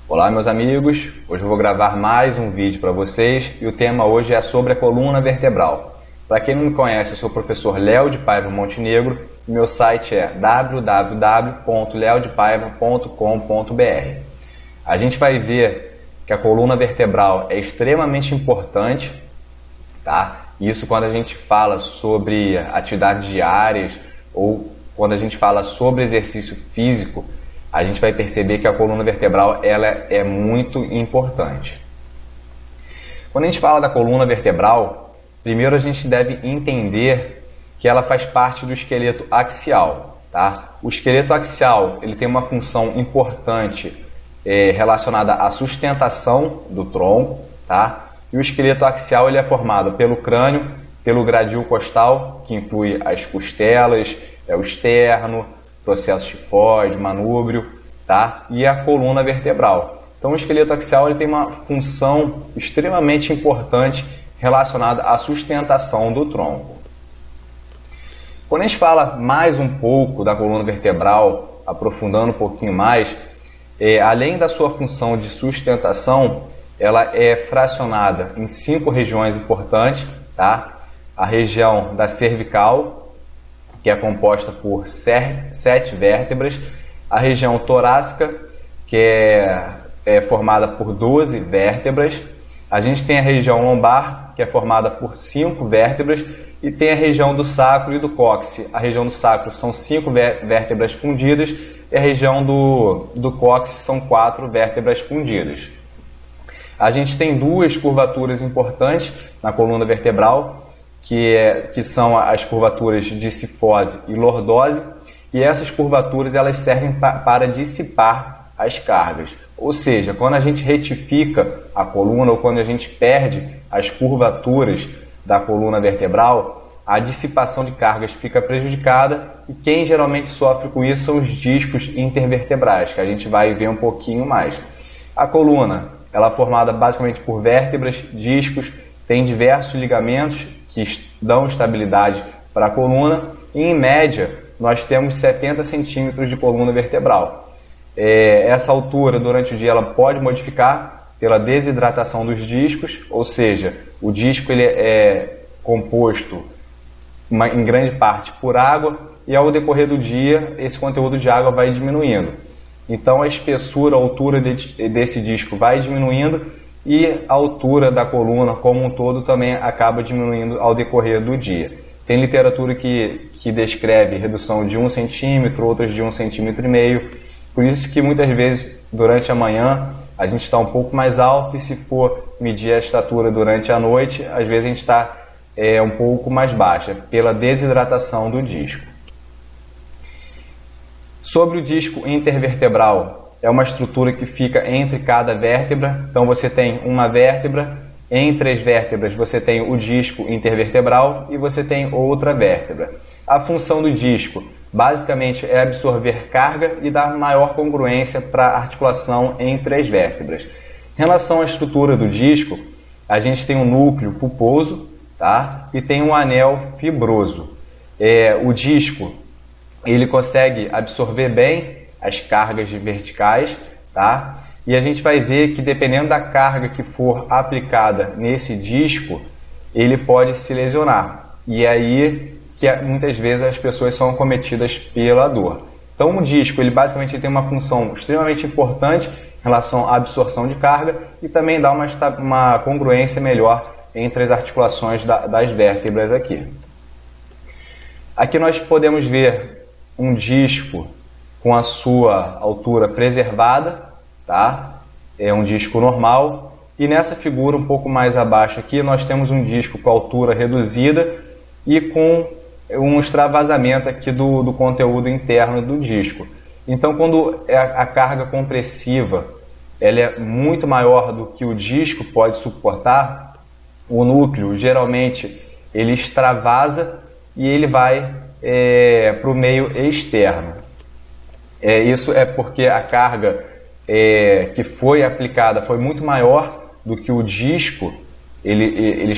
Olá meus amigos, hoje eu vou gravar mais um vídeo para vocês e o tema hoje é sobre a coluna vertebral. Para quem não me conhece, eu sou o professor Léo de Paiva Montenegro e meu site é www.leodepaiva.com.br. A gente vai ver que a coluna vertebral é extremamente importante, tá? Isso quando a gente fala sobre atividades diárias ou quando a gente fala sobre exercício físico, a gente vai perceber que a coluna vertebral ela é muito importante. Quando a gente fala da coluna vertebral, primeiro a gente deve entender que ela faz parte do esqueleto axial, tá? O esqueleto axial ele tem uma função importante relacionada à sustentação do tronco, tá? E o esqueleto axial ele é formado pelo crânio, pelo gradil costal, que inclui as costelas, o externo, processo tifóide, manúbrio, tá? E a coluna vertebral. Então o esqueleto axial ele tem uma função extremamente importante relacionada à sustentação do tronco. Quando a gente fala mais um pouco da coluna vertebral, aprofundando um pouquinho mais, além da sua função de sustentação, ela é fracionada em 5 regiões importantes, tá? A região da cervical, que é composta por 7 vértebras, a região torácica, que é formada por 12 vértebras, a gente tem a região lombar, que é formada por 5 vértebras, e tem a região do sacro e do cóccix. A região do sacro são 5 vértebras fundidas, e a região do cóccix são 4 vértebras fundidas. A gente tem 2 curvaturas importantes na coluna vertebral, que são as curvaturas de cifose e lordose, e essas curvaturas elas servem para dissipar as cargas. Ou seja, quando a gente retifica a coluna ou quando a gente perde as curvaturas da coluna vertebral, a dissipação de cargas fica prejudicada e quem geralmente sofre com isso são os discos intervertebrais, que a gente vai ver um pouquinho mais. A coluna ela é formada basicamente por vértebras, discos, tem diversos ligamentos que dão estabilidade para a coluna e, em média, nós temos 70 centímetros de coluna vertebral. Essa altura, durante o dia, ela pode modificar pela desidratação dos discos, ou seja, o disco ele é composto em grande parte por água e, ao decorrer do dia, esse conteúdo de água vai diminuindo. Então, a espessura, a altura desse disco vai diminuindo e a altura da coluna como um todo também acaba diminuindo ao decorrer do dia. Tem literatura que descreve redução de 1 centímetro, outras de 1,5 cm. Por isso que muitas vezes durante a manhã a gente está um pouco mais alto e se for medir a estatura durante a noite, às vezes a gente está um pouco mais baixa, pela desidratação do disco. Sobre o disco intervertebral, é uma estrutura que fica entre cada vértebra, então você tem uma vértebra, entre as vértebras você tem o disco intervertebral e você tem outra vértebra. A função do disco basicamente é absorver carga e dar maior congruência para a articulação entre as vértebras. Em relação à estrutura do disco, a gente tem um núcleo pulposo, tá? E tem um anel fibroso. O disco ele consegue absorver bem as cargas verticais, tá? E a gente vai ver que dependendo da carga que for aplicada nesse disco, ele pode se lesionar. E é aí que muitas vezes as pessoas são acometidas pela dor. Então o disco, ele basicamente tem uma função extremamente importante em relação à absorção de carga e também dá uma congruência melhor entre as articulações das vértebras aqui. Aqui nós podemos ver um disco com a sua altura preservada, tá? É um disco normal. E nessa figura um pouco mais abaixo aqui, nós temos um disco com altura reduzida e com um extravasamento aqui do conteúdo interno do disco. Então, quando a carga compressiva ela é muito maior do que o disco pode suportar, o núcleo geralmente ele extravasa e ele vai para o meio externo. Isso é porque a carga que foi aplicada foi muito maior do que o disco ele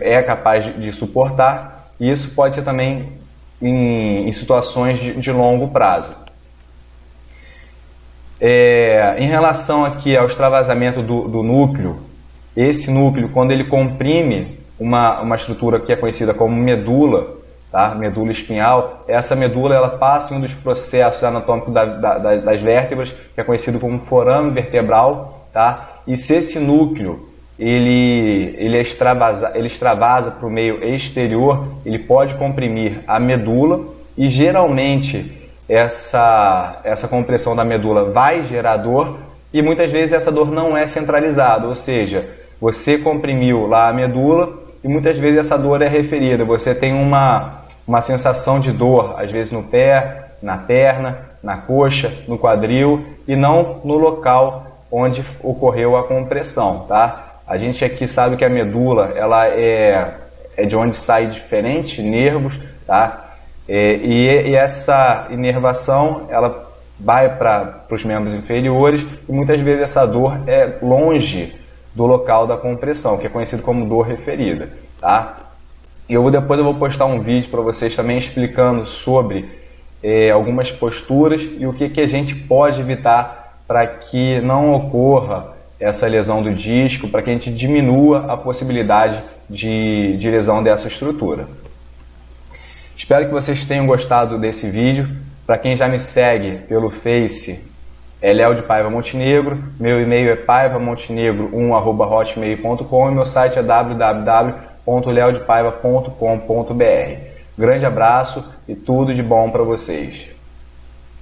é capaz de suportar, e isso pode ser também em situações de longo prazo. Em relação aqui ao extravasamento do núcleo, esse núcleo, quando ele comprime uma estrutura que é conhecida como medula, tá? Medula espinhal, essa medula ela passa em um dos processos anatômicos das vértebras, que é conhecido como forame vertebral, tá? E se esse núcleo ele extravasa para o meio exterior, ele pode comprimir a medula e geralmente essa compressão da medula vai gerar dor e muitas vezes essa dor não é centralizada, ou seja, você comprimiu lá a medula e muitas vezes essa dor é referida, você tem uma sensação de dor, às vezes no pé, na perna, na coxa, no quadril e não no local onde ocorreu a compressão, tá? A gente aqui sabe que a medula ela é de onde sai diferentes nervos, tá? E essa inervação ela vai para os membros inferiores e muitas vezes essa dor é longe do local da compressão, que é conhecido como dor referida, tá? E depois eu vou postar um vídeo para vocês também explicando sobre algumas posturas e o que a gente pode evitar para que não ocorra essa lesão do disco, para que a gente diminua a possibilidade de lesão dessa estrutura. Espero que vocês tenham gostado desse vídeo. Para quem já me segue pelo Face, é Léo de Paiva Montenegro. Meu e-mail é paivamontenegro1@hotmail.com e meu site é www.leodepaiva.com.br. Grande abraço e tudo de bom para vocês.